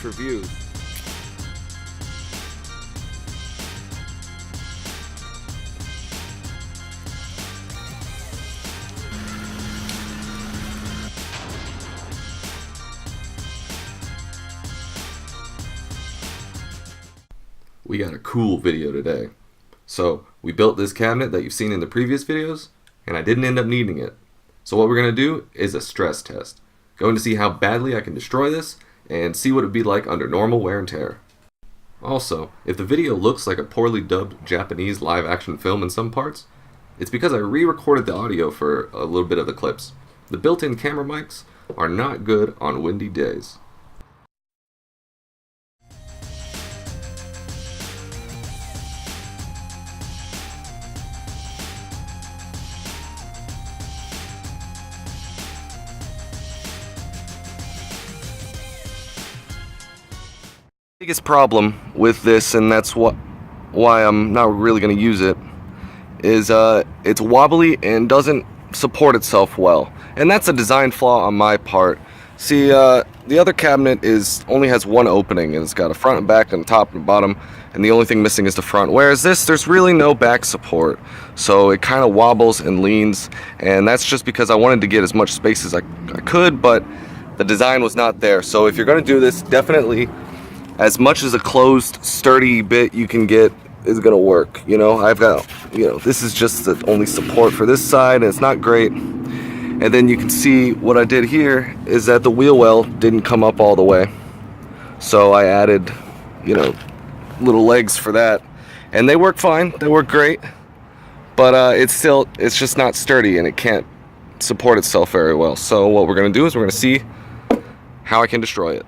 for views. We got a cool video today. So we built this cabinet that you've seen in the previous videos, and I didn't end up needing it. So what we're going to do is a stress test. Going to see how badly I can destroy this and see what it would be like under normal wear and tear. Also, if the video looks like a poorly dubbed Japanese live action film in some parts, it's because I re-recorded the audio for a little bit of the clips. The built-in camera mics are not good on windy days. Biggest problem with this, and that's why I'm not really going to use it, is it's wobbly and doesn't support itself well, and that's a design flaw on my part. See, the other cabinet only has one opening, and it's got a front and back and a top and bottom, and the only thing missing is the front, whereas this, there's really no back support, so it kind of wobbles and leans, and that's just because I wanted to get as much space as I could, but the design was not there. So if you're going to do this, definitely as much as a closed, sturdy bit you can get is gonna work. You know, I've got, this is just the only support for this side, and it's not great. And then you can see what I did here is that the wheel well didn't come up all the way. So I added, little legs for that. And they work fine, they work great. But it's just not sturdy, and it can't support itself very well. So what we're gonna do is we're gonna see how I can destroy it.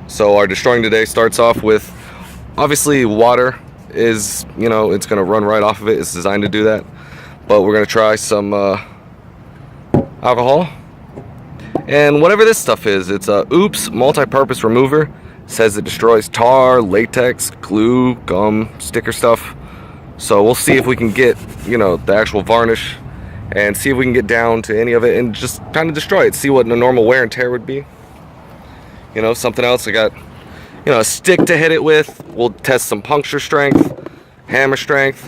So our destroying today starts off with, obviously water is, it's going to run right off of it. It's designed to do that. But we're going to try some alcohol. And whatever this stuff is, it's a Oops multi-purpose remover. It says it destroys tar, latex, glue, gum, sticker stuff. So we'll see if we can get, the actual varnish and see if we can get down to any of it and just kind of destroy it. See what a normal wear and tear would be. Something else, I got, a stick to hit it with. We'll test some puncture strength, hammer strength,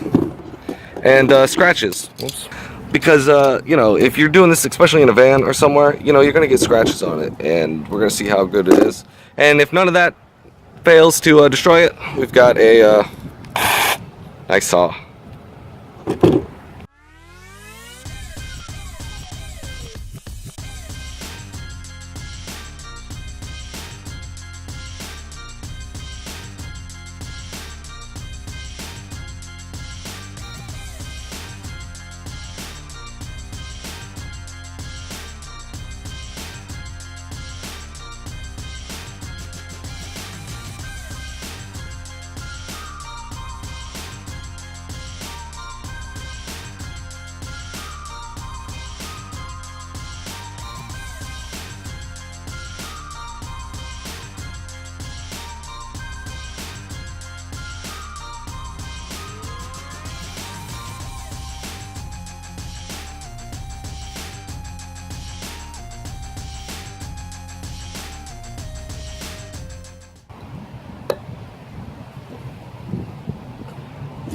and scratches. Oops. Because, if you're doing this, especially in a van or somewhere, you're going to get scratches on it, and we're going to see how good it is. And if none of that fails to destroy it, we've got a nice saw.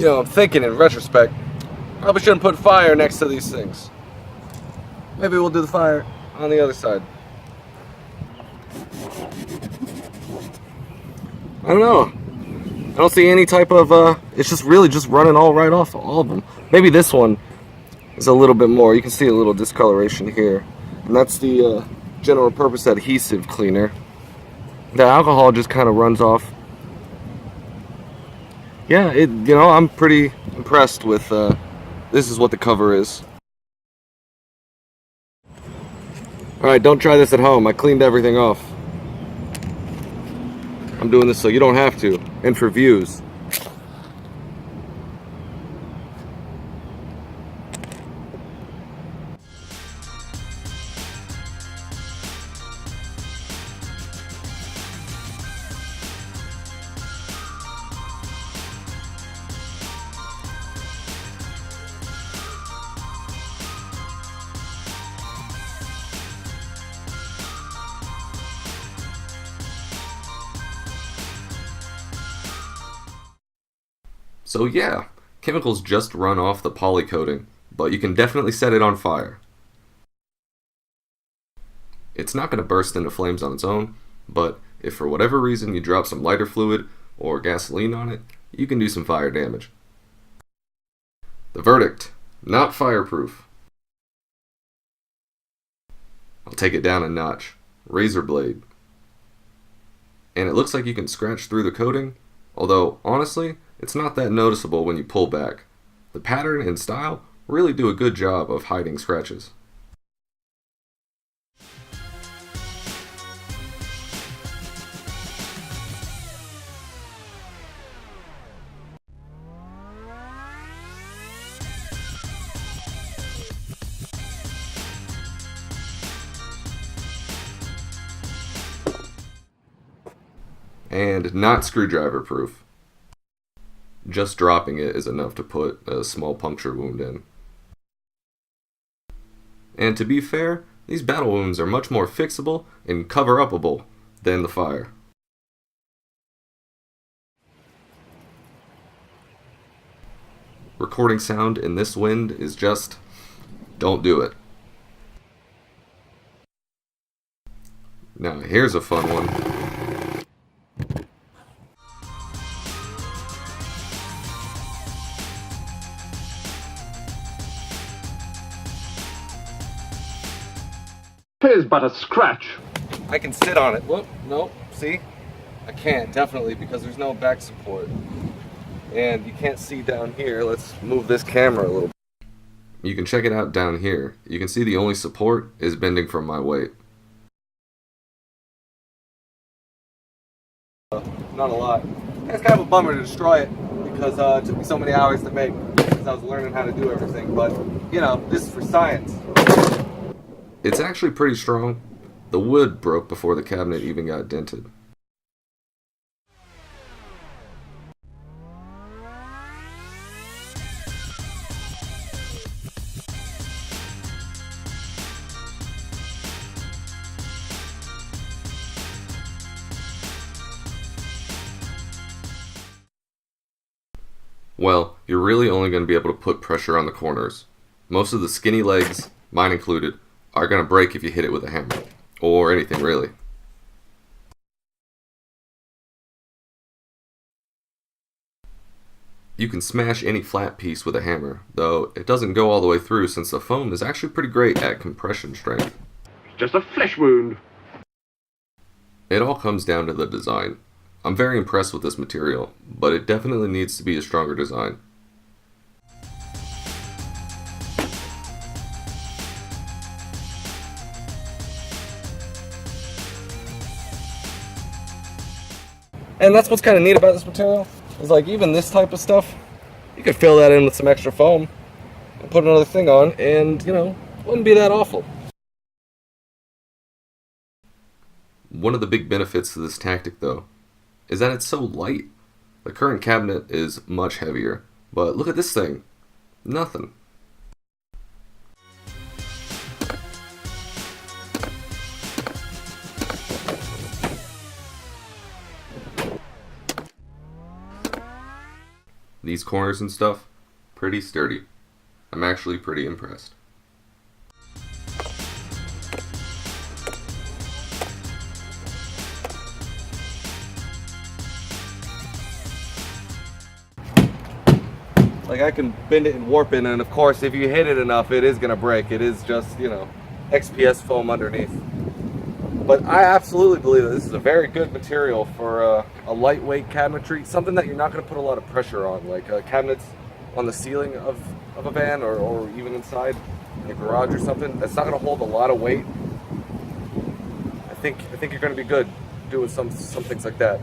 I'm thinking in retrospect, probably shouldn't put fire next to these things. Maybe we'll do the fire on the other side. I don't know. I don't see any type of, it's just really just running all right off all of them. Maybe this one is a little bit more. You can see a little discoloration here. And that's the general purpose adhesive cleaner. The alcohol just kind of runs off. Yeah, I'm pretty impressed with, this is what the cover is. Alright, don't try this at home. I cleaned everything off. I'm doing this so you don't have to, and for views. So yeah, chemicals just run off the poly coating, but you can definitely set it on fire. It's not going to burst into flames on its own, but if for whatever reason you drop some lighter fluid or gasoline on it, you can do some fire damage. The verdict: not fireproof. I'll take it down a notch. Razor blade. And it looks like you can scratch through the coating, although honestly, it's not that noticeable when you pull back. The pattern and style really do a good job of hiding scratches. And not screwdriver proof. Just dropping it is enough to put a small puncture wound in. And to be fair, these battle wounds are much more fixable and cover-upable than the fire. Recording sound in this wind is just, don't do it. Now here's a fun one. Tis but a scratch. I can sit on it. Whoop, nope, see? I can't, definitely, because there's no back support. And you can't see down here. Let's move this camera a little bit. You can check it out down here. You can see the only support is bending from my weight. Not a lot. It's kind of a bummer to destroy it, because it took me so many hours to make, because I was learning how to do everything. But, you know, this is for science. It's actually pretty strong. The wood broke before the cabinet even got dented. Well, you're really only going to be able to put pressure on the corners. Most of the skinny legs, mine included, are going to break if you hit it with a hammer. Or anything, really. You can smash any flat piece with a hammer, though it doesn't go all the way through since the foam is actually pretty great at compression strength. It's just a flesh wound. It all comes down to the design. I'm very impressed with this material, but it definitely needs to be a stronger design. And that's what's kind of neat about this material, is like even this type of stuff, you could fill that in with some extra foam and put another thing on and, you know, wouldn't be that awful. One of the big benefits to this tactic, though, is that it's so light. The current cabinet is much heavier, but look at this thing. Nothing. These corners and stuff, pretty sturdy. I'm actually pretty impressed. Like I can bend it and warp it, and of course if you hit it enough it is gonna break. It is just, you know, XPS foam underneath. But I absolutely believe that this is a very good material for a lightweight cabinetry, something that you're not going to put a lot of pressure on, like cabinets on the ceiling of a van or even inside in a garage or something. That's not going to hold a lot of weight. I think you're going to be good doing some things like that.